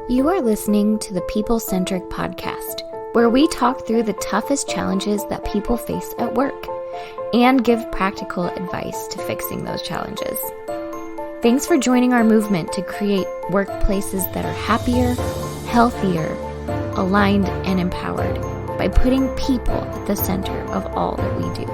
You are listening to the People Centric podcast, where we talk through the toughest challenges that people face at work and give practical advice to fixing those challenges. Thanks for joining our movement to create workplaces that are happier, healthier, aligned, and empowered by putting people at the center of all that we do.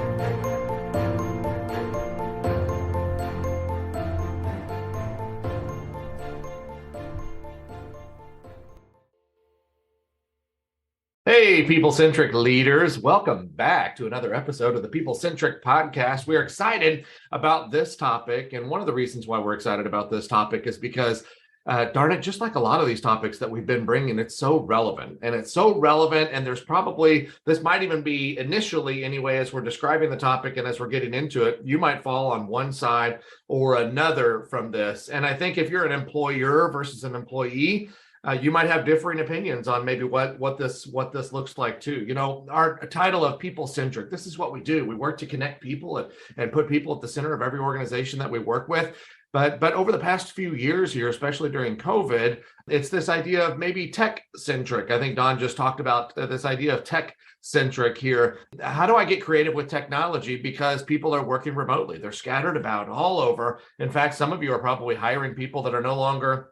Hey, People Centric leaders. Welcome back to another episode of the People Centric podcast. We're excited about this topic. And one of the reasons why we're excited about this topic is because, darn it, just like a lot of these topics that we've been bringing, it's so relevant. And it's so relevant. And there's probably, this might even be initially anyway, as we're describing the topic and as we're getting into it, you might fall on one side or another from this. And I think if you're an employer versus an employee, you might have differing opinions on maybe what this looks like too. You know, our title of People Centric, this is what we do. We work to connect people and put people at the center of every organization that we work with. But over the past few years here, especially during COVID, it's this idea of maybe tech centric. I think Don just talked about this idea of tech centric here. How do I get creative with technology? Because people are working remotely. They're scattered about all over. In fact, some of you are probably hiring people that are no longer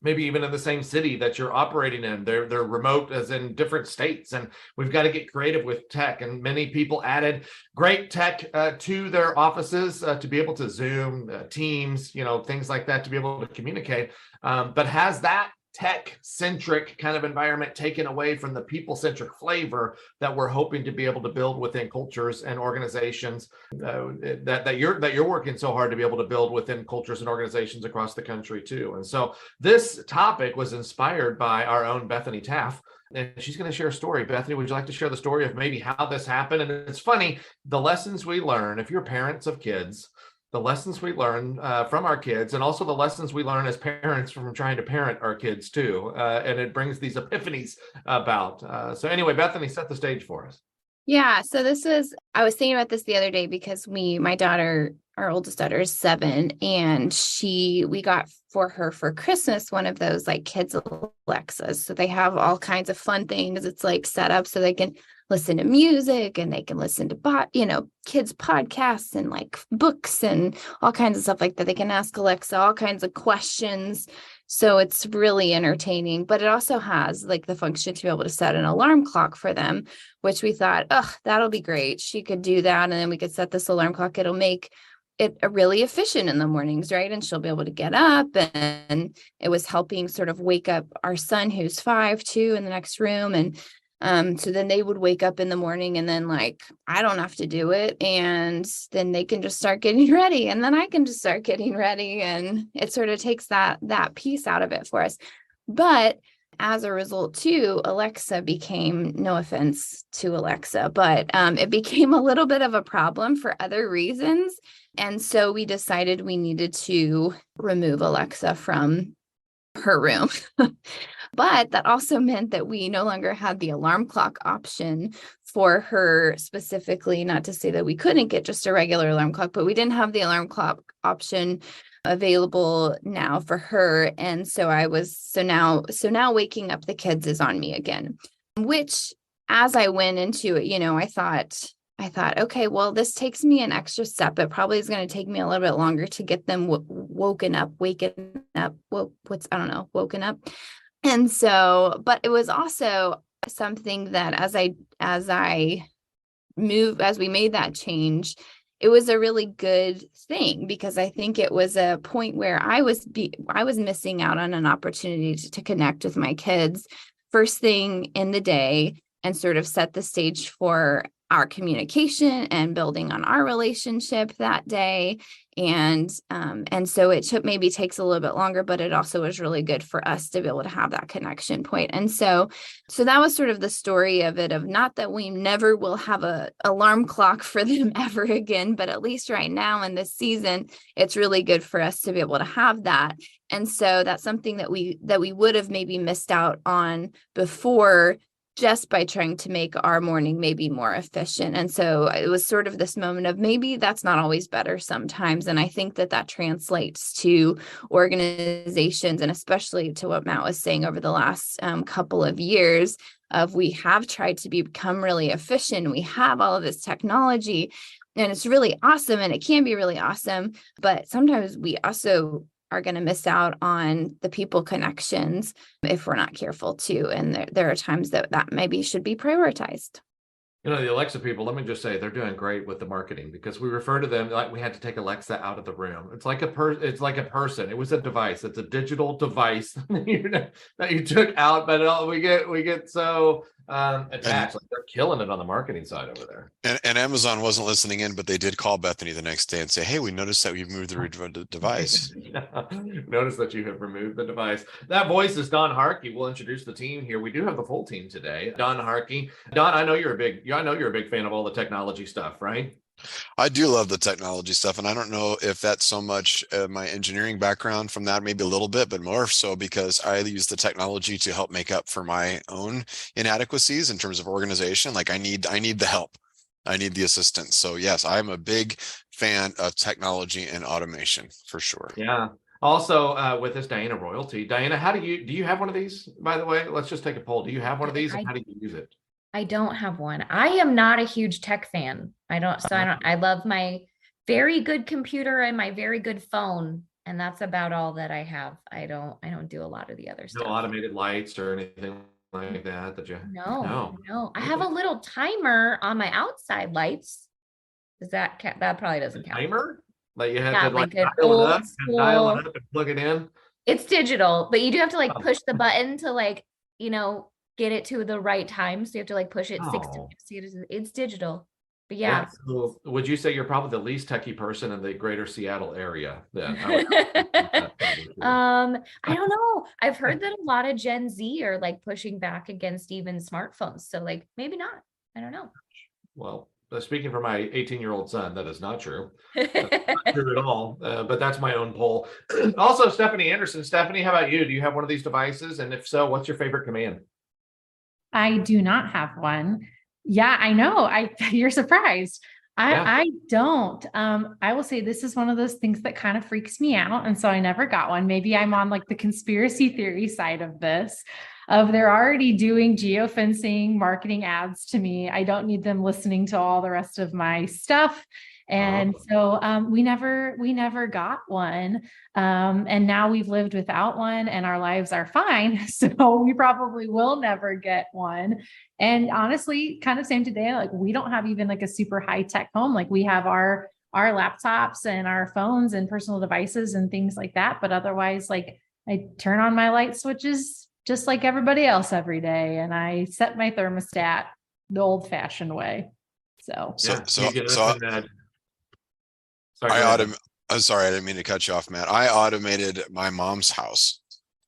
maybe even in the same city that you're operating in. They're remote as in different states. And we've got to get creative with tech. And many people added great tech to their offices to be able to Zoom, Teams, things like that to be able to communicate. But has that tech-centric kind of environment taken away from the people-centric flavor that we're hoping to be able to build within cultures and organizations that you're working so hard to be able to build within cultures and organizations across the country too. And so this topic was inspired by our own Bethany Taff, and she's going to share a story. Bethany, would you like to share the story of maybe how this happened? And it's funny, the lessons we learn, if you're parents of kids, the lessons we learn from our kids, and also the lessons we learn as parents from trying to parent our kids too. And it brings these epiphanies about. So anyway, Bethany, set the stage for us. Yeah. So I was thinking about this the other day because my daughter, our oldest daughter is 7, and we got for her for Christmas one of those like kids Alexas. So they have all kinds of fun things. It's like set up so they can listen to music and they can listen to kids podcasts and like books and all kinds of stuff like that. They can ask Alexa all kinds of questions. So it's really entertaining, but it also has like the function to be able to set an alarm clock for them, which we thought, that'll be great. She could do that. And then we could set this alarm clock. It'll make it really efficient in the mornings, right? And she'll be able to get up, and it was helping sort of wake up our son who's 5 too in the next room. And so then they would wake up in the morning, and then like, I don't have to do it. And then they can just start getting ready, and then I can just start getting ready. And it sort of takes that piece out of it for us. But as a result too, Alexa became, no offense to Alexa, but it became a little bit of a problem for other reasons. And so we decided we needed to remove Alexa from her room. But that also meant that we no longer had the alarm clock option for her specifically, not to say that we couldn't get just a regular alarm clock, but we didn't have the alarm clock option available now for her. And so now waking up the kids is on me again, which as I went into it, I thought, okay, well, this takes me an extra step. It probably is going to take me a little bit longer to get them woken up. And so, but it was also something that as we made that change, it was a really good thing, because I think it was a point where I was missing out on an opportunity to connect with my kids first thing in the day and sort of set the stage for our communication and building on our relationship that day. And so it maybe takes a little bit longer, but it also was really good for us to be able to have that connection point. And so that was sort of the story of it, of not that we never will have a alarm clock for them ever again, but at least right now in this season, it's really good for us to be able to have that. And so that's something that we would have maybe missed out on before just by trying to make our morning maybe more efficient. And so it was sort of this moment of maybe that's not always better sometimes. And I think that translates to organizations, and especially to what Matt was saying over the last couple of years of we have tried to become really efficient. We have all of this technology and it's really awesome and it can be really awesome. But sometimes we also are going to miss out on the people connections if we're not careful too. And there are times that maybe should be prioritized. The Alexa people, let me just say, they're doing great with the marketing because we refer to them like we had to take Alexa out of the room. It's like a person. It was a device. It's a digital device that you took out, but we get so attached. Like they're killing it on the marketing side over there. And Amazon wasn't listening in, but they did call Bethany the next day and say, "Hey, we noticed that you've moved the device." Notice that you have removed the device. That voice is Don Harkey. We'll introduce the team here. We do have the full team today. Don Harkey. Don, I know you're a big fan of all the technology stuff, right? I do love the technology stuff, and I don't know if that's so much my engineering background from that, maybe a little bit, but more so because I use the technology to help make up for my own inadequacies in terms of organization. Like I need the help. I need the assistance. So yes, I'm a big fan of technology and automation for sure. Yeah. Also, with this Diana Royalty. Diana, do you have one of these, by the way? Let's just take a poll. Do you have one of these? And how do you use it? I don't have one. I am not a huge tech fan. I love my very good computer and my very good phone. And that's about all that I have. I don't do a lot of the other stuff. No automated lights or anything like that you? No. I have a little timer on my outside lights. That probably doesn't count. Timer? Like you have to like dial it up and plug it in. It's digital, but you do have to push the button to get it to the right time. So you have to push it 6 times. It's digital. But yeah. So would you say you're probably the least techie person in the greater Seattle area then? I don't know. I've heard that a lot of Gen Z are pushing back against even smartphones. So maybe not. I don't know. Well, speaking for my 18-year-old son, that is not true. That's not true at all. But that's my own poll. Also, Stephanie Anderson. Stephanie, how about you? Do you have one of these devices? And if so, what's your favorite command? I do not have one. Yeah, I know. You're surprised. I don't. I will say this is one of those things that kind of freaks me out. And so I never got one. Maybe I'm on the conspiracy theory side of this, of they're already doing geofencing marketing ads to me. I don't need them listening to all the rest of my stuff. And so we never got one. And now we've lived without one and our lives are fine. So we probably will never get one. And honestly, kind of same today, we don't have even a super high tech home. We have our laptops and our phones and personal devices and things like that. But otherwise, I turn on my light switches just like everybody else every day. And I set my thermostat the old fashioned way. I'm sorry, I didn't mean to cut you off, Matt. I automated my mom's house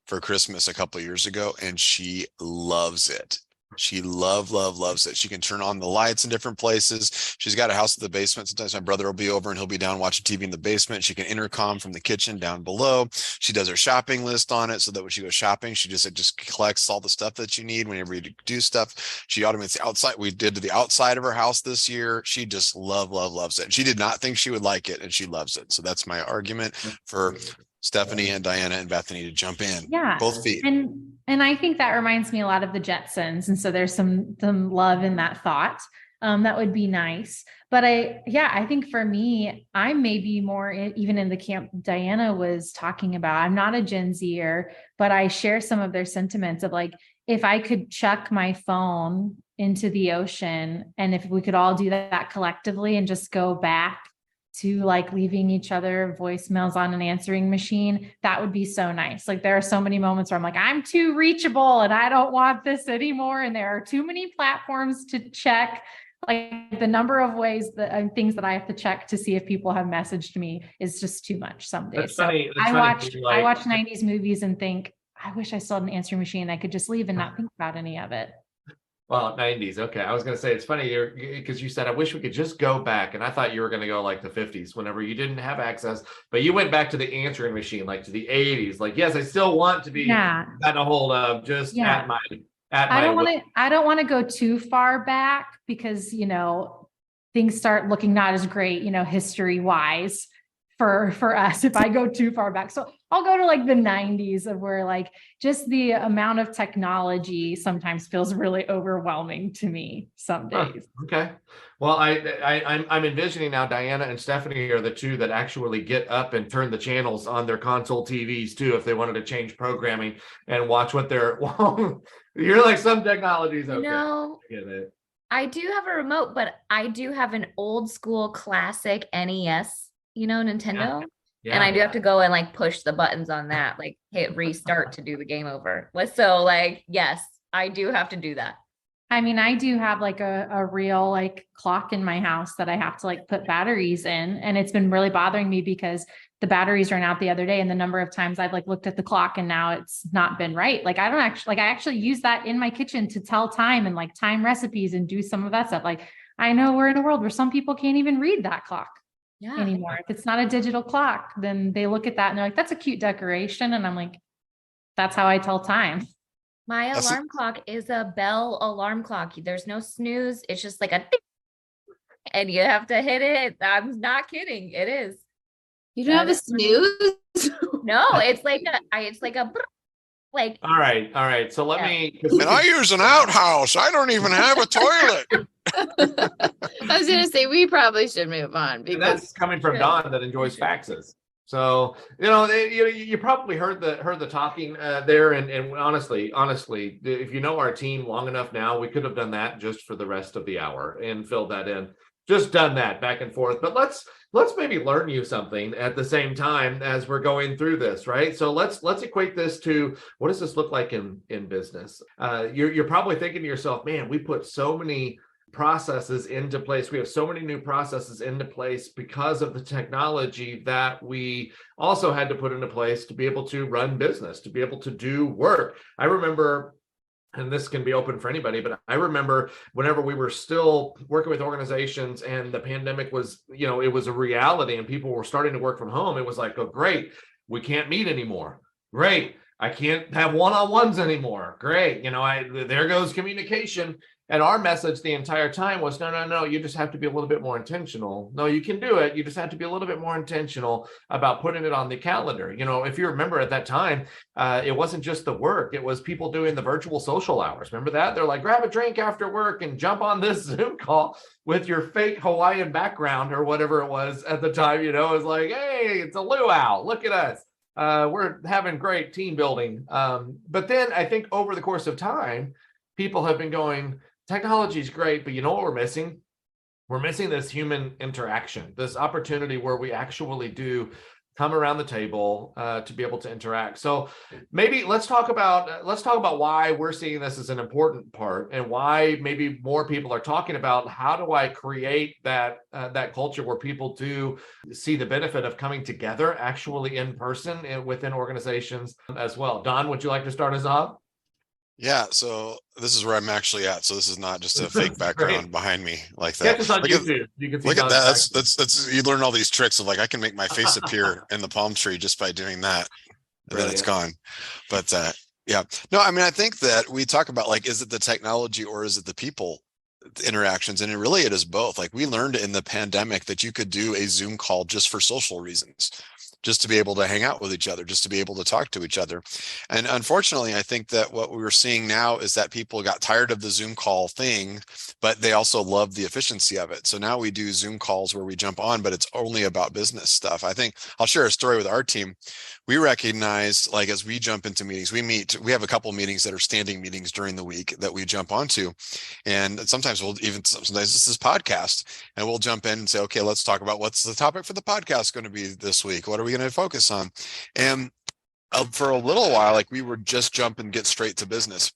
for Christmas a couple of years ago, and she loves it. She loves it. She can turn on the lights in different places. She's got a house in the basement. Sometimes my brother will be over and he'll be down watching TV in the basement. She can intercom from the kitchen down below. She does her shopping list on it so that when she goes shopping, she just collects all the stuff that you need whenever you do stuff. She automates the outside. We did to the outside of her house this year. She just loves it. She did not think she would like it, and she loves it. So that's my argument for Stephanie and Diana and Bethany to jump in. Yeah. Both feet. And I think that reminds me a lot of the Jetsons. And so there's some love in that thought. That would be nice. But I think for me, I'm maybe more even in the camp Diana was talking about. I'm not a Gen Zer, but I share some of their sentiments of if I could chuck my phone into the ocean and if we could all do that collectively and just go back to leaving each other voicemails on an answering machine, that would be so nice. There are so many moments where I'm too reachable and I don't want this anymore. And there are too many platforms to check. The number of ways things that I have to check to see if people have messaged me is just too much some days. I watch 90s movies and think, I wish I still had an answering machine. I could just leave and not think about any of it. Well, 90s. Okay. I was going to say, it's funny because you said, I wish we could just go back. And I thought you were going to go the 50s whenever you didn't have access, but you went back to the answering machine, to the 80s. Yes, I still want to be gotten a hold of just I don't want to go too far back because, things start looking not as great, history wise for us if I go too far back. So I'll go to like the 90s of where like just the amount of technology sometimes feels really overwhelming to me some days. Okay. Well, I'm envisioning now Diana and Stephanie are the two that actually get up and turn the channels on their console TVs too, if they wanted to change programming and watch what they're, you're like some technologies. Okay. I get it. I do have a remote, but I do have an old school classic NES, Nintendo. Yeah. And I do have to go and like push the buttons on that, like hit restart to do the game over. So like, yes, I do have to do that. I mean, I do have like a real like clock in my house that I have to like put batteries in. And it's been really bothering me because the batteries ran out the other day and the number of times I've like looked at the clock and now it's not been right. Like I actually use that in my kitchen to tell time and like time recipes and do some of that stuff. Like I know we're in a world where some people can't even read that clock anymore. If it's not a digital clock, then they look at that and they're like, that's a cute decoration. And I'm like, that's how I tell time. My alarm clock is a bell alarm clock. There's no snooze. It's just like a ding, and you have to hit it. I'm not kidding. It is. You don't have a snooze? No, it's like all right. So let me. And I use an outhouse. I don't even have a toilet. I was gonna say we probably should move on because that's coming from Dawn that enjoys faxes. So you probably heard the talking there, and honestly, if you know our team long enough now, we could have done that just for the rest of the hour and filled that in. Just done that back and forth. But let's maybe learn you something at the same time as we're going through this, right? So let's equate this to what does this look like in business? You're probably thinking to yourself, man, we put so many processes into place. We have so many new processes into place because of the technology that we also had to put into place to be able to run business, to be able to do work. I remember, and this can be open for anybody, but I remember whenever we were still working with organizations and the pandemic was, it was a reality and people were starting to work from home. It was like, oh, great, we can't meet anymore. Great. I can't have one-on-ones anymore. Great. There goes communication. And our message the entire time was, no, you just have to be a little bit more intentional. No, you can do it. You just have to be a little bit more intentional about putting it on the calendar. If you remember at that time, it wasn't just the work. It was people doing the virtual social hours. Remember that? They're like, grab a drink after work and jump on this Zoom call with your fake Hawaiian background or whatever it was at the time. It was like, hey, it's a luau. Look at us. We're having great team building. But then I think over the course of time, people have been going, technology is great, but you know what we're missing? We're missing this human interaction, this opportunity where we actually do come around the table to be able to interact. So maybe let's talk about why we're seeing this as an important part and why maybe more people are talking about how do I create that culture where people do see the benefit of coming together actually in person and within organizations as well. Don, would you like to start us off? Yeah, so this is where I'm actually at. So this is not just a fake background behind me like that. Catch us on YouTube. You can see look at that. That's you learn all these tricks of like I can make my face appear in the palm tree just by doing that, and then it's gone. But yeah, no, I mean I think that we talk about like is it the technology or is it the people interactions, and it is both. Like we learned in the pandemic that you could do a Zoom call just for social reasons, just to be able to hang out with each other, just to be able to talk to each other. And unfortunately, I think that what we're seeing now is that people got tired of the Zoom call thing, but they also love the efficiency of it. So now we do Zoom calls where we jump on, but it's only about business stuff. I think I'll share a story with our team. We recognize, like, as we jump into meetings, we have a couple of meetings that are standing meetings during the week that we jump onto. And sometimes this is podcast, and we'll jump in and say, okay, let's talk about what's the topic for the podcast going to be this week. What are we going to focus on? And for a little while, like we would just jump and get straight to business.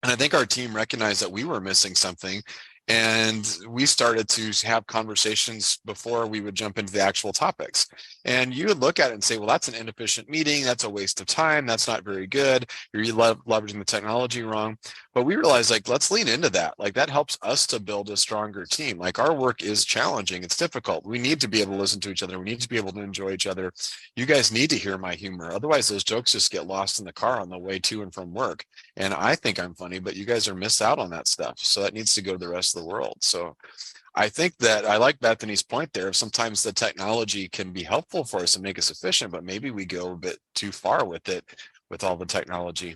And I think our team recognized that we were missing something. And we started to have conversations before we would jump into the actual topics. And you would look at it and say, well, that's an inefficient meeting. That's a waste of time. That's not very good. You're leveraging the technology wrong. But we realized, like, let's lean into that. Like, that helps us to build a stronger team. Like, our work is challenging. It's difficult. We need to be able to listen to each other. We need to be able to enjoy each other. You guys need to hear my humor. Otherwise, those jokes just get lost in the car on the way to and from work. And I think I'm funny, but you guys are missed out on that stuff. So that needs to go to the rest of the world. So I think that I like Bethany's point there. Sometimes the technology can be helpful for us and make us efficient, but maybe we go a bit too far with it, with all the technology.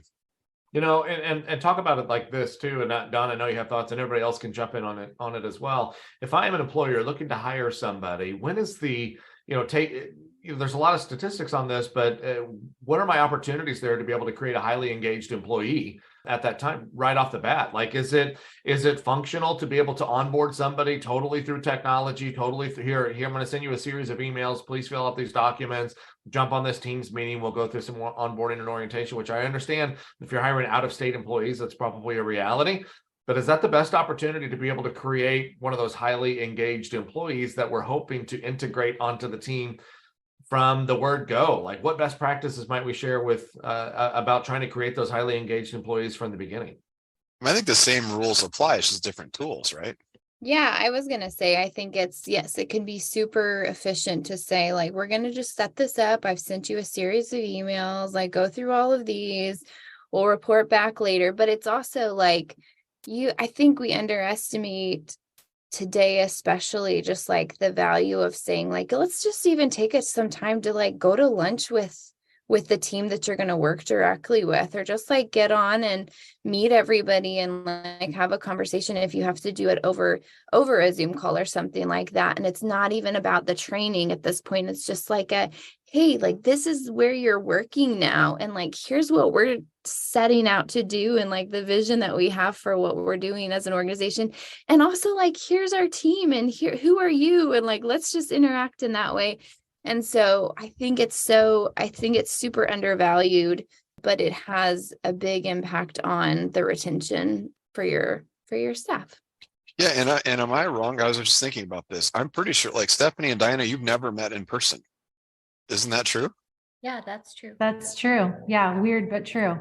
And talk about it like this too. And Don, I know you have thoughts, and everybody else can jump in on it as well. If I am an employer looking to hire somebody, when is the, there's a lot of statistics on this, but what are my opportunities there to be able to create a highly engaged employee at that time right off the bat? Like, is it functional to be able to onboard somebody totally through technology, totally through here, I'm going to send you a series of emails, please fill out these documents, jump on this Teams meeting, we'll go through some more onboarding and orientation, which I understand if you're hiring out-of-state employees, that's probably a reality. But is that the best opportunity to be able to create one of those highly engaged employees that we're hoping to integrate onto the team from the word go? Like, what best practices might we share with about trying to create those highly engaged employees from the beginning? I think the same rules apply. It's just different tools, right? Yeah, I was going to say, I think yes, it can be super efficient to say, like, we're going to just set this up. I've sent you a series of emails, like, go through all of these. We'll report back later. But it's also like, I think we underestimate today, especially, just like the value of saying, like, let's just even take us some time to like go to lunch with the team that you're going to work directly with, or just like get on and meet everybody and like have a conversation if you have to do it over a Zoom call or something like that. And it's not even about the training at this point. It's just like hey, like, this is where you're working now. And like, here's what we're setting out to do, and like the vision that we have for what we're doing as an organization. And also, like, here's our team, and here, who are you? And like, let's just interact in that way. And so I think it's super undervalued, but it has a big impact on the retention for your staff. Yeah. And am I wrong? I was just thinking about this. I'm pretty sure, like, Stephanie and Diana, you've never met in person. Isn't that true? Yeah, that's true. That's true. Yeah. Weird, but true.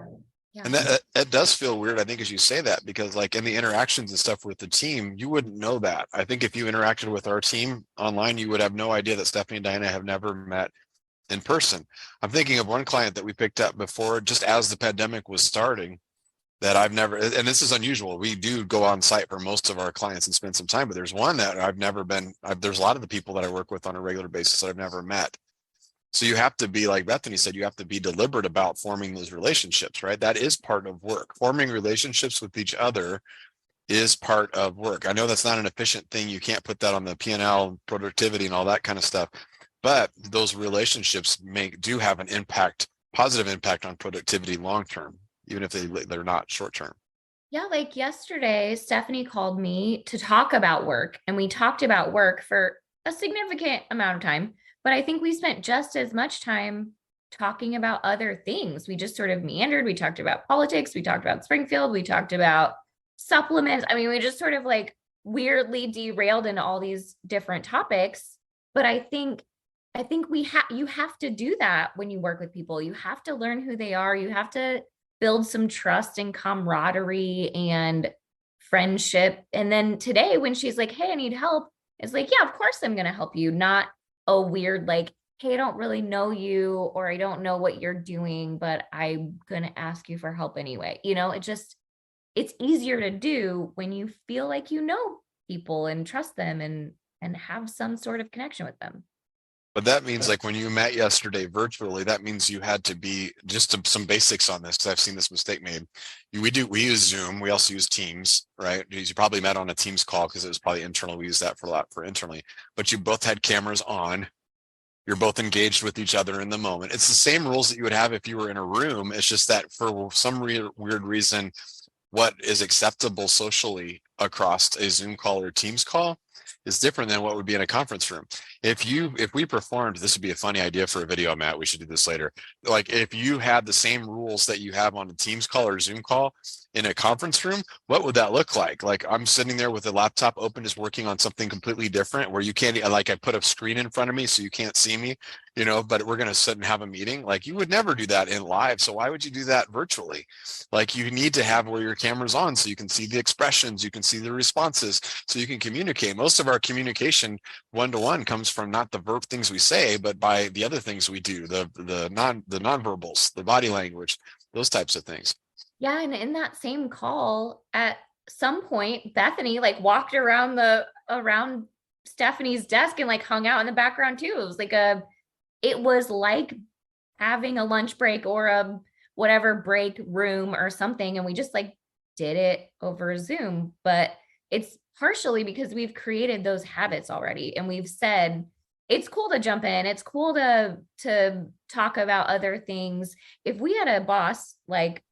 Yeah. And that does feel weird, I think, as you say that, because like in the interactions and stuff with the team, you wouldn't know that. I think if you interacted with our team online, you would have no idea that Stephanie and Diana have never met in person. I'm thinking of one client that we picked up before, just as the pandemic was starting, that I've never, and this is unusual. We do go on site for most of our clients and spend some time, but there's one that I've never been, there's a lot of the people that I work with on a regular basis that I've never met. So you have to be, like Bethany said, you have to be deliberate about forming those relationships, right? That is part of work. Forming relationships with each other is part of work. I know that's not an efficient thing. You can't put that on the P&L, productivity and all that kind of stuff. But those relationships do have an impact, positive impact on productivity long-term, even if they're not short-term. Yeah, like yesterday, Stephanie called me to talk about work, and we talked about work for a significant amount of time. But I think we spent just as much time talking about other things. We just sort of meandered. We talked about politics. We talked about Springfield. We talked about supplements. I mean, we just sort of like weirdly derailed into all these different topics. But I think you have to do that when you work with people. You have to learn who they are. You have to build some trust and camaraderie and friendship. And then today, when she's like, hey, I need help, it's like, yeah, of course I'm going to help you. Not a weird, like, hey, I don't really know you, or I don't know what you're doing, but I'm going to ask you for help anyway. It's easier to do when you feel like you know people and trust them and have some sort of connection with them. But that means, like, when you met yesterday virtually, that means you had to be some basics on this, because I've seen this mistake made. We use Zoom. We also use Teams, right? You probably met on a Teams call because it was probably internal. We use that for a lot for internally, but you both had cameras on. You're both engaged with each other in the moment. It's the same rules that you would have if you were in a room. It's just that for some weird reason, what is acceptable socially across a Zoom call or Teams call is different than what would be in a conference room. If we performed, this would be a funny idea for a video, Matt, we should do this later. Like, if you had the same rules that you have on a Teams call or Zoom call, in a conference room, what would that look like? Like I'm sitting there with a laptop open, just working on something completely different where you can't, like I put a screen in front of me so you can't see me, but we're going to sit and have a meeting. Like you would never do that in live. So why would you do that virtually? Like you need to have where your camera's on so you can see the expressions, you can see the responses, so you can communicate. Most of our communication one-to-one comes from not the verb things we say, but by the other things we do, the nonverbals, the body language, those types of things. Yeah. And in that same call, at some point, Bethany like walked around Stephanie's desk and like hung out in the background too. It was like having a lunch break or a whatever break room or something. And we just like did it over Zoom, but it's partially because we've created those habits already. And we've said, it's cool to jump in. It's cool to talk about other things. If we had a boss like,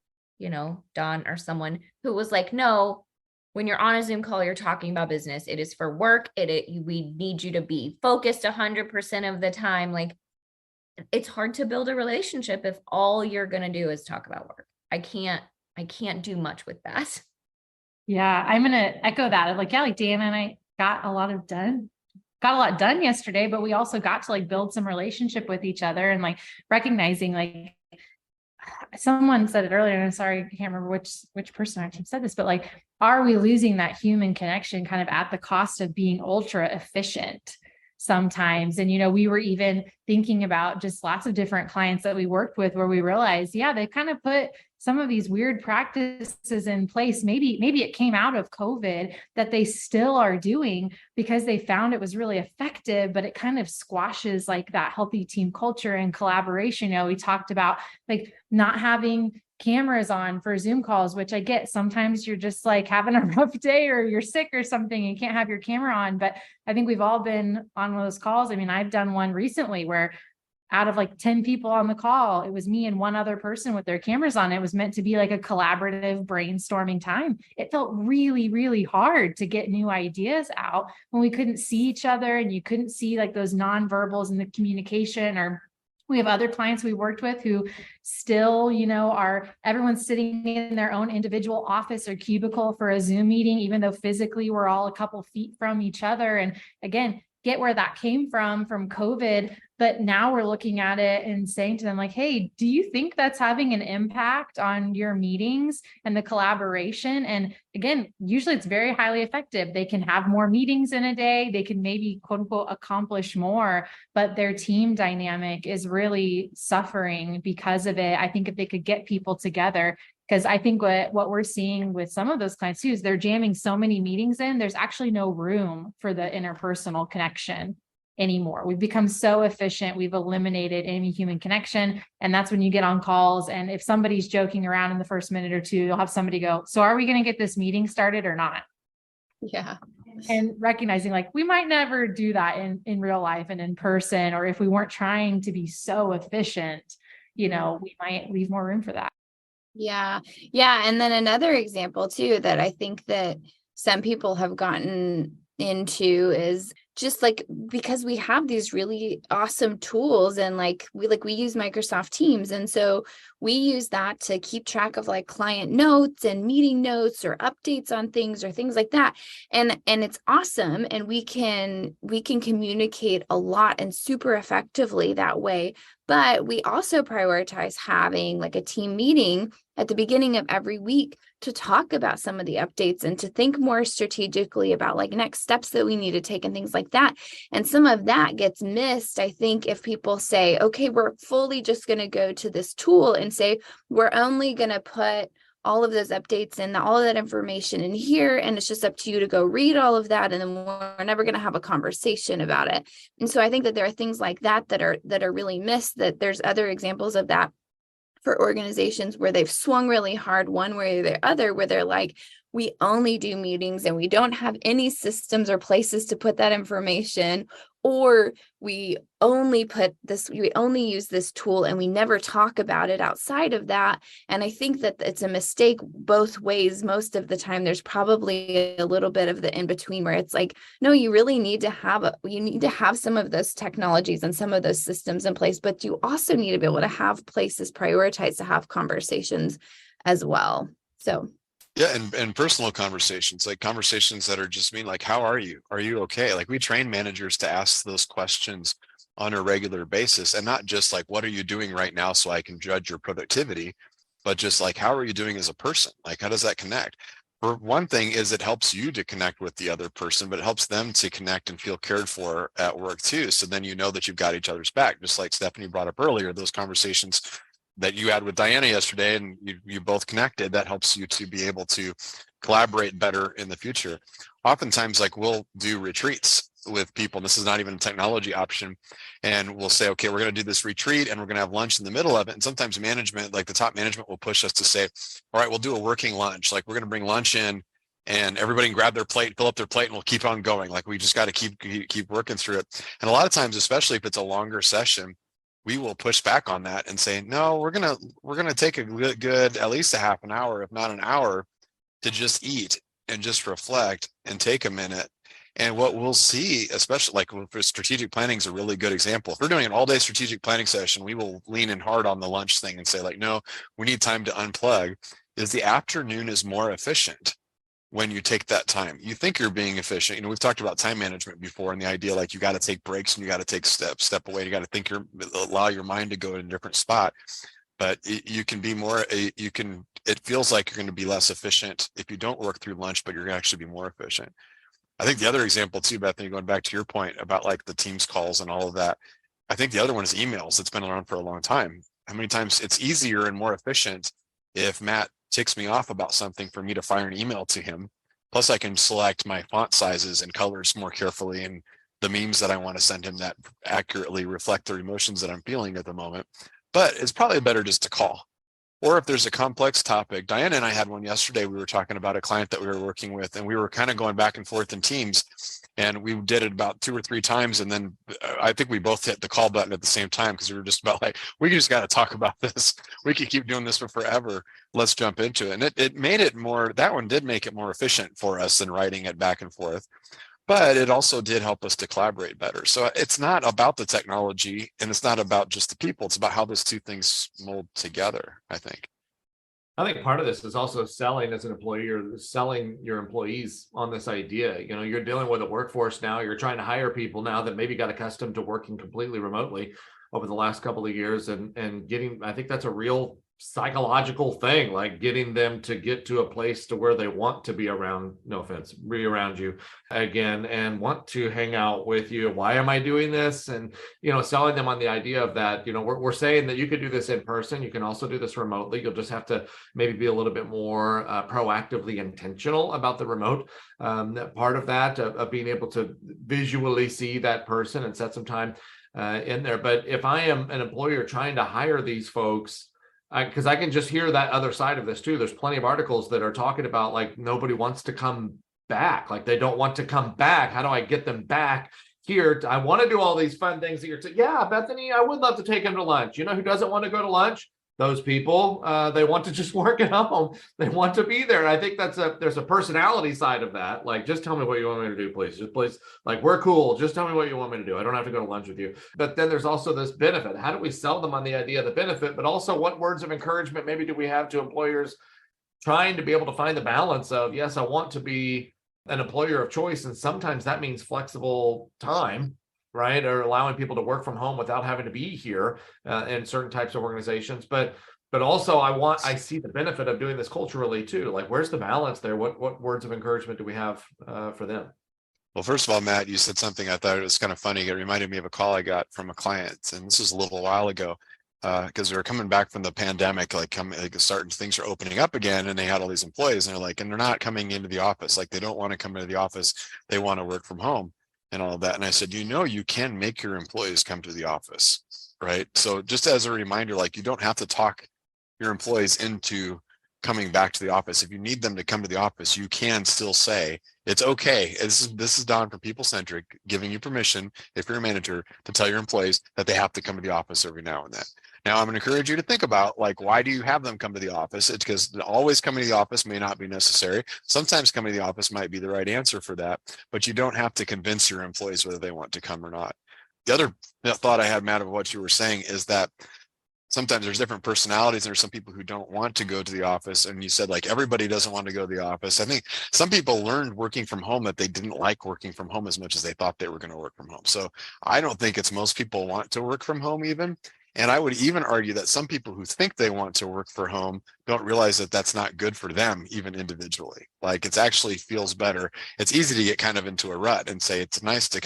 Don or someone who was like, no, when you're on a Zoom call, you're talking about business. It is for work. We need you to be focused 100% of the time. Like, it's hard to build a relationship if all you're going to do is talk about work. I can't do much with that. Yeah, I'm going to echo that. Like Dana and I got a lot done yesterday, but we also got to like build some relationship with each other and like recognizing, like someone said it earlier, and I'm sorry, I can't remember which person actually said this, but like, are we losing that human connection kind of at the cost of being ultra efficient sometimes? And, we were even thinking about just lots of different clients that we worked with where we realized, yeah, they kind of put some of these weird practices in place. Maybe it came out of COVID that they still are doing because they found it was really effective, but it kind of squashes like that healthy team culture and collaboration. We talked about like not having cameras on for Zoom calls, which I get. Sometimes you're just like having a rough day or you're sick or something and can't have your camera on. But I think we've all been on one of those calls. I mean, I've done one recently where out of like 10 people on the call, it was me and one other person with their cameras on. It was meant to be like a collaborative brainstorming time. It felt really, really hard to get new ideas out when we couldn't see each other and you couldn't see like those nonverbals in the communication. Or we have other clients we worked with who still, everyone's sitting in their own individual office or cubicle for a Zoom meeting, even though physically we're all a couple feet from each other. And again, get where that came from COVID. But now we're looking at it and saying to them like, hey, do you think that's having an impact on your meetings and the collaboration? And again, usually it's very highly effective. They can have more meetings in a day. They can maybe quote unquote accomplish more, but their team dynamic is really suffering because of it. I think if they could get people together, because I think what we're seeing with some of those clients too is they're jamming so many meetings in, there's actually no room for the interpersonal connection anymore. We've become so efficient. We've eliminated any human connection. And that's when you get on calls. And if somebody's joking around in the first minute or two, you'll have somebody go, so are we going to get this meeting started or not? Yeah. And recognizing like, we might never do that in real life and in person, or if we weren't trying to be so efficient, we might leave more room for that. Yeah. Yeah. And then another example too, that I think that some people have gotten into is just like, because we have these really awesome tools and we use Microsoft Teams. And so we use that to keep track of like client notes and meeting notes or updates on things or things like that. And it's awesome. And we can communicate a lot and super effectively that way. But we also prioritize having like a team meeting at the beginning of every week to talk about some of the updates and to think more strategically about like next steps that we need to take and things like that. And some of that gets missed, I think, if people say, okay, we're fully just going to go to this tool and say, we're only going to put all of those updates and all of that information in here. And it's just up to you to go read all of that. And then we're never going to have a conversation about it. And so I think that there are things like that are really missed, that there's other examples of that for organizations where they've swung really hard one way or the other, where they're like, we only do meetings and we don't have any systems or places to put that information, or we only use this tool and we never talk about it outside of that. And I think that it's a mistake both ways. Most of the time, there's probably a little bit of the in between where it's like, no, you really need to have some of those technologies and some of those systems in place, but you also need to be able to have places prioritized to have conversations as well. So Yeah, and personal conversations, like conversations that are just mean, like, how are you? Are you okay? Like we train managers to ask those questions on a regular basis, and not just like, what are you doing right now so I can judge your productivity, but just like, how are you doing as a person? Like, how does that connect? For one thing is it helps you to connect with the other person, but it helps them to connect and feel cared for at work too. So then you know that you've got each other's back, just like Stephanie brought up earlier, those conversations that you had with Diana yesterday and you both connected, that helps you to be able to collaborate better in the future. Oftentimes, like we'll do retreats with people, and this is not even a technology option, and we'll say, okay, we're going to do this retreat and we're going to have lunch in the middle of it. And sometimes management, like the top management, will push us to say, all right, we'll do a working lunch. Like we're going to bring lunch in and everybody can grab their plate, fill up their plate, and we'll keep on going. Like we just got to keep working through it. And a lot of times, especially if it's a longer session, we will push back on that and say, no, we're gonna take a good at least a half an hour, if not an hour, to just eat and just reflect and take a minute. And what we'll see, especially like for strategic planning, is a really good example. If we're doing an all-day strategic planning session, we will lean in hard on the lunch thing and say, like, no, we need time to unplug. Is the afternoon is more efficient when you take that time. You think you're being efficient. You know, we've talked about time management before, and the idea like you got to take breaks and you got to take step away. You got to think allow your mind to go in a different spot. But you can be more, it feels like you're going to be less efficient if you don't work through lunch, but you're going to actually be more efficient. I think the other example too, Bethany, going back to your point about like the Teams calls and all of that, I think the other one is emails. It's been around for a long time. How many times it's easier and more efficient if Matt ticks me off about something for me to fire an email to him. Plus I can select my font sizes and colors more carefully and the memes that I want to send him that accurately reflect the emotions that I'm feeling at the moment. But it's probably better just to call. Or if there's a complex topic, Diana and I had one yesterday. We were talking about a client that we were working with, and we were kind of going back and forth in teams. And we did it about 2 or 3 times. And then I think we both hit the call button at the same time because we were just about like, we just got to talk about this. We could keep doing this for forever. Let's jump into it. And it made it more, that one did make it more efficient for us than writing it back and forth. But it also did help us to collaborate better. So it's not about the technology and it's not about just the people. It's about how those two things mold together, I think. I think part of this is also selling as an employee, or selling your employees on this idea. You know, you're dealing with a workforce now, you're trying to hire people now that maybe got accustomed to working completely remotely over the last couple of years, and getting, I think that's a real psychological thing, like getting them to get to a place to where they want to be around, no offense, be around you again and want to hang out with you. Why am I doing this? And, you know, selling them on the idea of that, you know, we're saying that you could do this in person. You can also do this remotely. You'll just have to maybe be a little bit more proactively intentional about the remote part of that, of being able to visually see that person and set some time in there. But if I am an employer trying to hire these folks, because I can just hear that other side of this too. There's plenty of articles that are talking about like nobody wants to come back. Like they don't want to come back. How do I get them back here? I want to do all these fun things that you're yeah, Bethany, I would love to take him to lunch. You know who doesn't want to go to lunch? Those people. They want to just work at home. They want to be there. And I think there's a personality side of that. Like, just tell me what you want me to do, please. Just please, like, we're cool. Just tell me what you want me to do. I don't have to go to lunch with you. But then there's also this benefit. How do we sell them on the idea of the benefit? But also, what words of encouragement maybe do we have to employers trying to be able to find the balance of, yes, I want to be an employer of choice. And sometimes that means flexible time, right? Or allowing people to work from home without having to be here in certain types of organizations. But also I see the benefit of doing this culturally too. Like, where's the balance there? What words of encouragement do we have for them? Well, first of all, Matt, you said something I thought it was kind of funny. It reminded me of a call I got from a client, and this was a little while ago, because we were coming back from the pandemic, certain things are opening up again, and they had all these employees, and they're not coming into the office. Like, they don't want to come into the office. They want to work from home and all of that. And I said, you can make your employees come to the office, right? So just as a reminder, like, you don't have to talk your employees into coming back to the office. If you need them to come to the office, you can still say, it's okay. This is Don from People Centric giving you permission, if you're a manager, to tell your employees that they have to come to the office every now and then. Now, I'm going to encourage you to think about, like, why do you have them come to the office? It's because always coming to the office may not be necessary. Sometimes coming to the office might be the right answer for that, but you don't have to convince your employees whether they want to come or not. The other thought I had, Matt, of what you were saying is that sometimes there's different personalities. There's some people who don't want to go to the office. And you said like everybody doesn't want to go to the office. I think some people learned working from home that they didn't like working from home as much as they thought they were going to work from home. So I don't think it's most people want to work from home even. And I would even argue that some people who think they want to work from home don't realize that that's not good for them, even individually. Like it's actually feels better. It's easy to get kind of into a rut and say it's nice to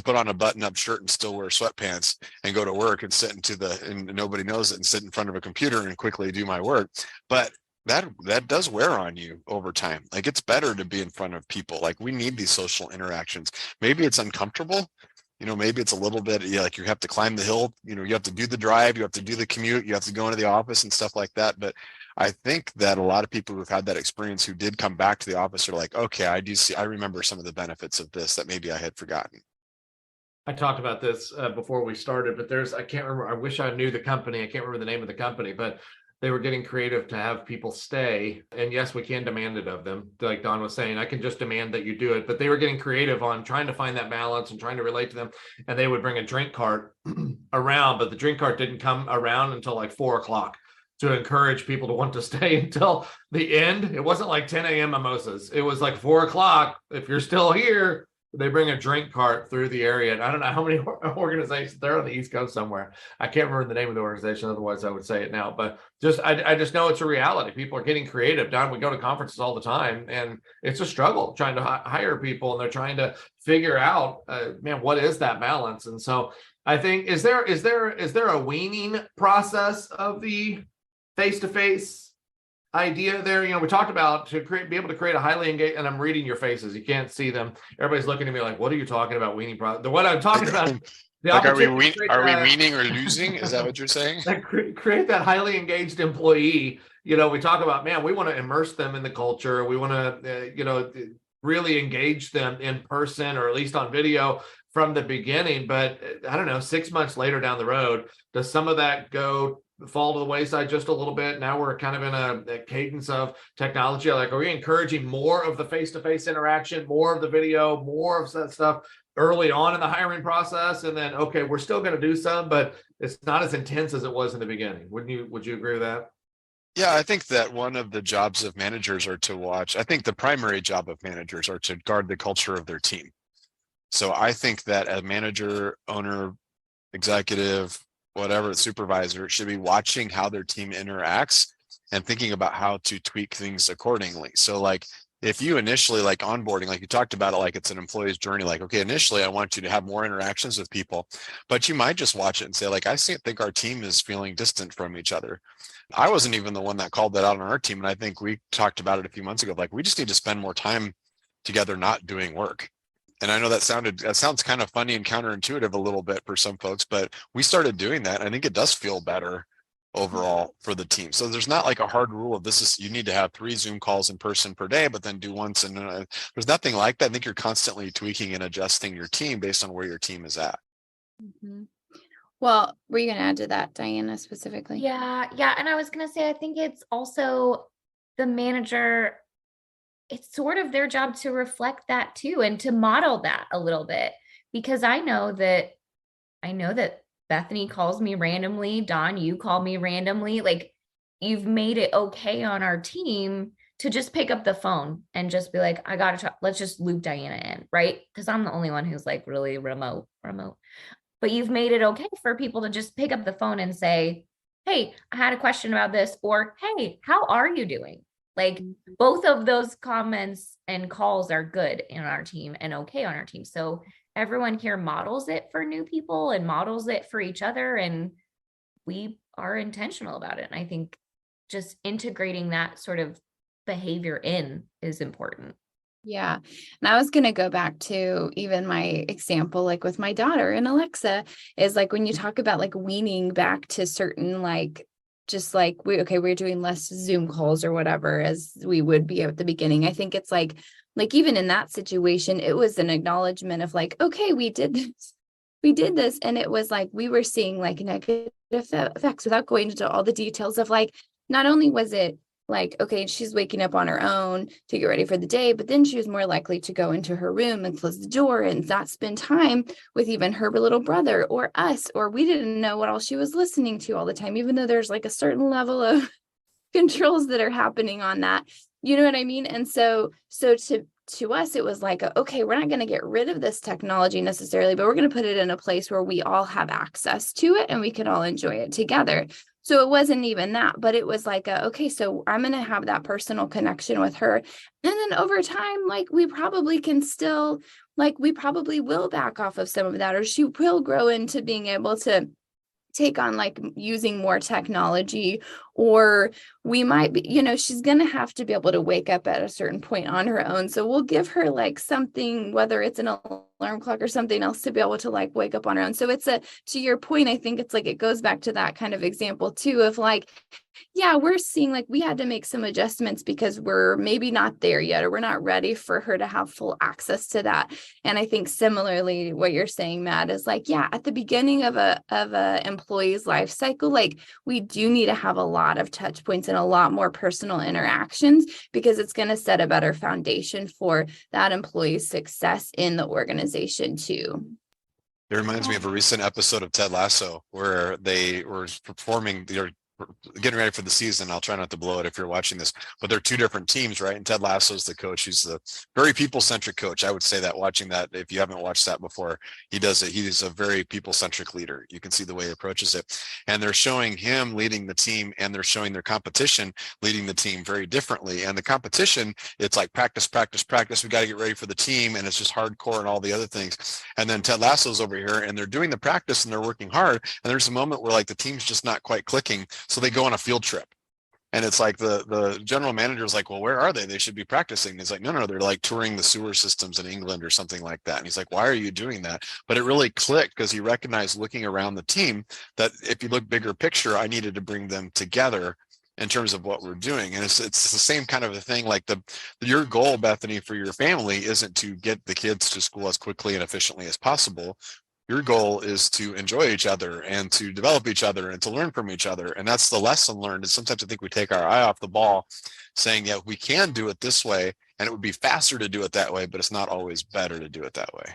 put on a button-up shirt and still wear sweatpants and go to work and and nobody knows it and sit in front of a computer and quickly do my work. But that does wear on you over time. Like it's better to be in front of people. Like we need these social interactions. Maybe it's uncomfortable. Maybe it's a little bit like you have to climb the hill, you have to do the drive, you have to do the commute, you have to go into the office and stuff like that. But I think that a lot of people who've had that experience who did come back to the office are like, okay, I remember some of the benefits of this that maybe I had forgotten. I talked about this before we started, but I can't remember. I wish I knew the company. I can't remember the name of the company, but they were getting creative to have people stay. And yes, we can demand it of them. Like Don was saying, I can just demand that you do it. But they were getting creative on trying to find that balance and trying to relate to them. And they would bring a drink cart around, but the drink cart didn't come around until like 4:00 to encourage people to want to stay until the end. It wasn't like 10 a.m. mimosas. It was like 4:00. If you're still here, they bring a drink cart through the area. And I don't know how many organizations, they're on the East Coast somewhere. I can't remember the name of the organization. Otherwise I would say it now, but I just know it's a reality. People are getting creative. Don, we go to conferences all the time and it's a struggle trying to hire people, and they're trying to figure out, what is that balance? And so I think, is there a weaning process of the face-to-face idea there? We talked about be able to create a highly engaged, and I'm reading your faces, you can't see them, everybody's looking at me like, what are you talking about, weaning process? The what I'm talking about, like, are we weaning or losing? Is that what you're saying? Create that highly engaged employee. We talk about, we want to immerse them in the culture, we want to really engage them in person or at least on video from the beginning. But I don't know, 6 months later down the road, does some of that fall to the wayside just a little bit? Now we're kind of in a cadence of technology. Like, are we encouraging more of the face-to-face interaction, more of the video, more of that stuff early on in the hiring process? And then, okay, we're still going to do some, but it's not as intense as it was in the beginning. Would you agree with that? Yeah, I think that one of the jobs of managers are to watch. I think the primary job of managers are to guard the culture of their team. So I think that a manager, owner, executive, whatever, supervisor should be watching how their team interacts and thinking about how to tweak things accordingly. So like if you initially like onboarding, like you talked about it, like it's an employee's journey, like, okay, initially I want you to have more interactions with people, but you might just watch it and say like, I think our team is feeling distant from each other. I wasn't even the one that called that out on our team. And I think we talked about it a few months ago, like we just need to spend more time together, not doing work. And I know that sounds kind of funny and counterintuitive a little bit for some folks, but we started doing that. I think it does feel better overall for the team. So there's not like a hard rule of you need to have 3 Zoom calls in person per day, but then do once. And there's nothing like that. I think you're constantly tweaking and adjusting your team based on where your team is at. Mm-hmm. Well, were you going to add to that, Diana, specifically? Yeah. And I was going to say, I think it's also the manager, it's sort of their job to reflect that too, and to model that a little bit, because I know that Bethany calls me randomly. Don, you call me randomly. Like, you've made it okay on our team to just pick up the phone and just be like, I got to talk. Let's just loop Diana in, right? Because I'm the only one who's like really remote. But you've made it okay for people to just pick up the phone and say, hey, I had a question about this, or hey, how are you doing? Like, both of those comments and calls are good in our team and okay on our team. So everyone here models it for new people and models it for each other, and we are intentional about it. And I think just integrating that sort of behavior in is important. Yeah. And I was going to go back to even my example, like with my daughter and Alexa, is like when you talk about like weaning back to certain, like, just like we're doing less Zoom calls or whatever as we would be at the beginning. I think it's like even in that situation, it was an acknowledgement of like, okay, we did this. And it was like, we were seeing like negative effects without going into all the details of like, not only was it like, okay, she's waking up on her own to get ready for the day, but then she was more likely to go into her room and close the door and not spend time with even her little brother or us, or we didn't know what all she was listening to all the time, even though there's like a certain level of controls that are happening on that. You know what I mean? And so to us, it was like, okay, we're not going to get rid of this technology necessarily, but we're going to put it in a place where we all have access to it and we can all enjoy it together. So it wasn't even that, but it was like, okay, so I'm going to have that personal connection with her. And then over time, like we probably can still, like we probably will back off of some of that, or she will grow into being able to take on like using more technology, or we might be, you know, she's going to have to be able to wake up at a certain point on her own. So we'll give her like something, whether it's an alarm clock or something else, to be able to like wake up on her own. So it's to your point, I think it's like, it goes back to that kind of example too, of like, yeah, we're seeing like we had to make some adjustments because we're maybe not there yet, or we're not ready for her to have full access to that. And I think similarly, what you're saying, Matt, is like, yeah, at the beginning of a employee's life cycle, like we do need to have a lot of touch points and a lot more personal interactions, because it's going to set a better foundation for that employee's success in the organization too. It reminds me of a recent episode of Ted Lasso where they were getting ready for the season. I'll try not to blow it if you're watching this, but they're two different teams, right? And Ted Lasso's the coach. He's the very people-centric coach. I would say that watching that, if you haven't watched that before, he does it. He's a very people-centric leader. You can see the way he approaches it. And they're showing him leading the team, and they're showing their competition leading the team very differently. And the competition, it's like practice, practice, practice. We got to get ready for the team. And it's just hardcore and all the other things. And then Ted Lasso's over here and they're doing the practice and they're working hard. And there's a moment where like the team's just not quite clicking. So they go on a field trip. And it's like the general manager is like, well, where are they? They should be practicing. And he's like, no, they're like touring the sewer systems in England or something like that. And he's like, why are you doing that? But it really clicked because he recognized looking around the team that if you look bigger picture, I needed to bring them together in terms of what we're doing. And it's the same kind of a thing. Like your goal, Bethany, for your family isn't to get the kids to school as quickly and efficiently as possible. Your goal is to enjoy each other and to develop each other and to learn from each other. And that's the lesson learned. And sometimes I think we take our eye off the ball saying, yeah, we can do it this way and it would be faster to do it that way, but it's not always better to do it that way.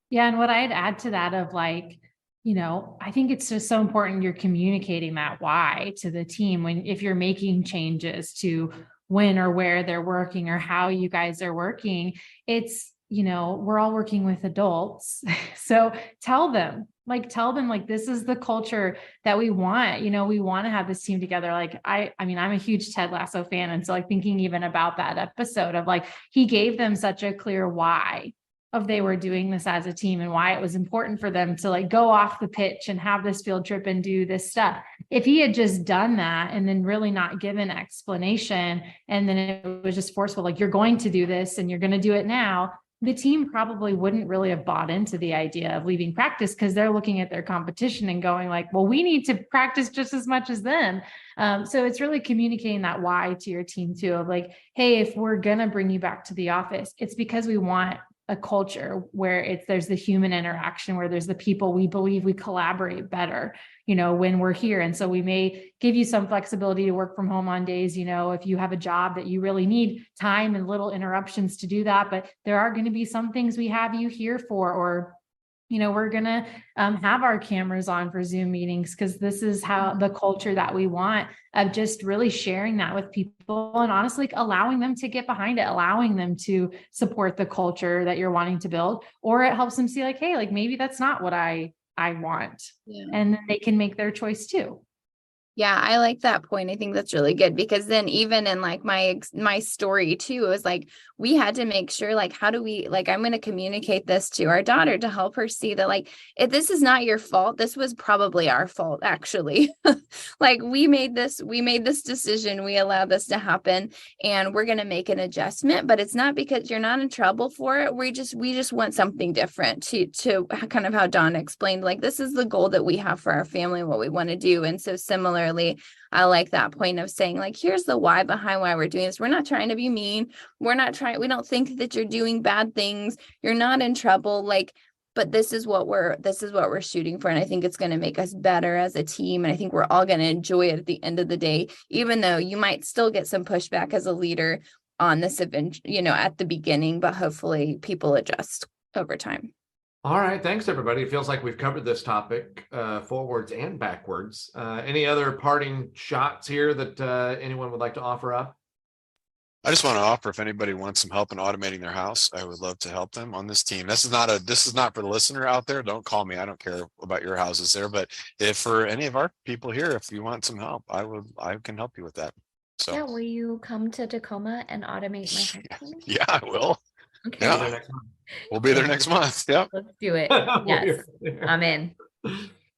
Yeah. And what I'd add to that of like, you know, I think it's just so important you're communicating that why to the team if you're making changes to when or where they're working or how you guys are working. It's, you know, we're all working with adults. So tell them like, this is the culture that we want. You know, we want to have this team together. Like, I mean, I'm a huge Ted Lasso fan. And so like thinking even about that episode of like, he gave them such a clear why of they were doing this as a team and why it was important for them to like go off the pitch and have this field trip and do this stuff. If he had just done that and then really not given explanation, and then it was just forceful, like you're going to do this and you're going to do it now, the team probably wouldn't really have bought into the idea of leaving practice because they're looking at their competition and going like, well, we need to practice just as much as them. So it's really communicating that why to your team too, of like, hey, if we're going to bring you back to the office, it's because we want a culture where there's the human interaction, where there's the people we believe we collaborate better, you know, when we're here. And so we may give you some flexibility to work from home on days, you know, if you have a job that you really need time and little interruptions to do that, but there are going to be some things we have you here for, or, you know, we're going to have our cameras on for Zoom meetings because this is how the culture that we want, of just really sharing that with people and honestly allowing them to get behind it, allowing them to support the culture that you're wanting to build, or it helps them see like, hey, like maybe that's not what I want. Yeah. And then they can make their choice too. Yeah, I like that point. I think that's really good, because then even in like my story too, it was like, we had to make sure, like, how do we, like, I'm going to communicate this to our daughter to help her see that, like, if this is not your fault, this was probably our fault, actually. Like we made this decision, we allowed this to happen, and we're going to make an adjustment, but it's not because you're not in trouble for it. We just want something different to kind of how Dawn explained, like, this is the goal that we have for our family, what we want to do. And so similarly, I like that point of saying, like, here's the why behind why we're doing this. We're not trying to be mean. We don't think that you're doing bad things. You're not in trouble. Like, but this is what we're shooting for. And I think it's going to make us better as a team. And I think we're all going to enjoy it at the end of the day, even though you might still get some pushback as a leader on this event, at the beginning, but hopefully people adjust over time. All right. Thanks, everybody. It feels like we've covered this topic forwards and backwards. Any other parting shots here that anyone would like to offer up? I just want to offer, if anybody wants some help in automating their house, I would love to help them on this team. This is not for the listener out there. Don't call me. I don't care about your houses there, but if for any of our people here, if you want some help, I can help you with that. So yeah, will you come to Tacoma and automate my house? Yeah, I will. Okay. Yeah. We'll be there next month. Yep. Let's do it. We'll Yes, I'm in.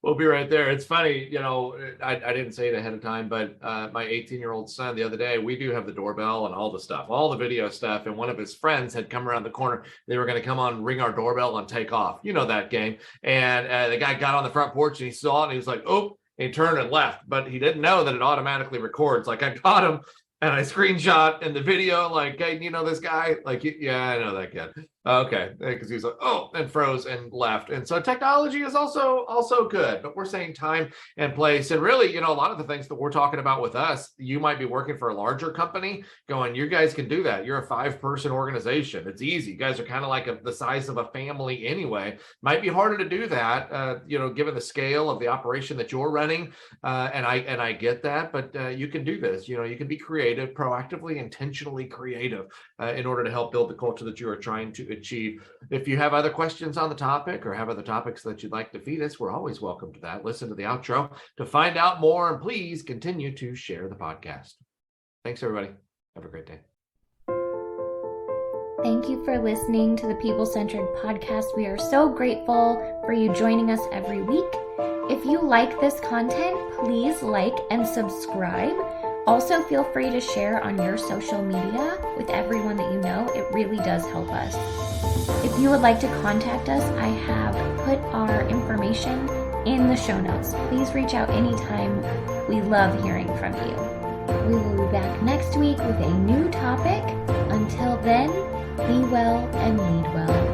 We'll be right there. It's funny, I didn't say it ahead of time, but my 18-year-old son the other day, we do have the doorbell and all the stuff, all the video stuff. And one of his friends had come around the corner. They were going to come on, ring our doorbell and take off. You know that game. And the guy got on the front porch and he saw it and he was like, oh, and he turned and left. But he didn't know that it automatically records. Like I got him and I screenshot in the video, like, hey, you know this guy? Like, yeah, I know that kid. Okay, because he's like, oh, and froze and left. And so technology is also good, but we're saying time and place. And really, a lot of the things that we're talking about with us, you might be working for a larger company going, you guys can do that. You're a 5-person organization. It's easy. You guys are kind of like the size of a family anyway. Might be harder to do that, given the scale of the operation that you're running. And I get that, but you can do this. You can be creative, proactively, intentionally creative in order to help build the culture that you are trying to achieve. If you have other questions on the topic or have other topics that you'd like to feed us, we're always welcome to that. Listen to the outro to find out more, and please continue to share the podcast. Thanks, everybody. Have a great day. Thank you for listening to the People Centric podcast. We are so grateful for you joining us every week. If you like this content, please like and subscribe. Also, feel free to share on your social media with everyone that you know. It really does help us. If you would like to contact us, I have put our information in the show notes. Please reach out anytime. We love hearing from you. We will be back next week with a new topic. Until then, be well and lead well.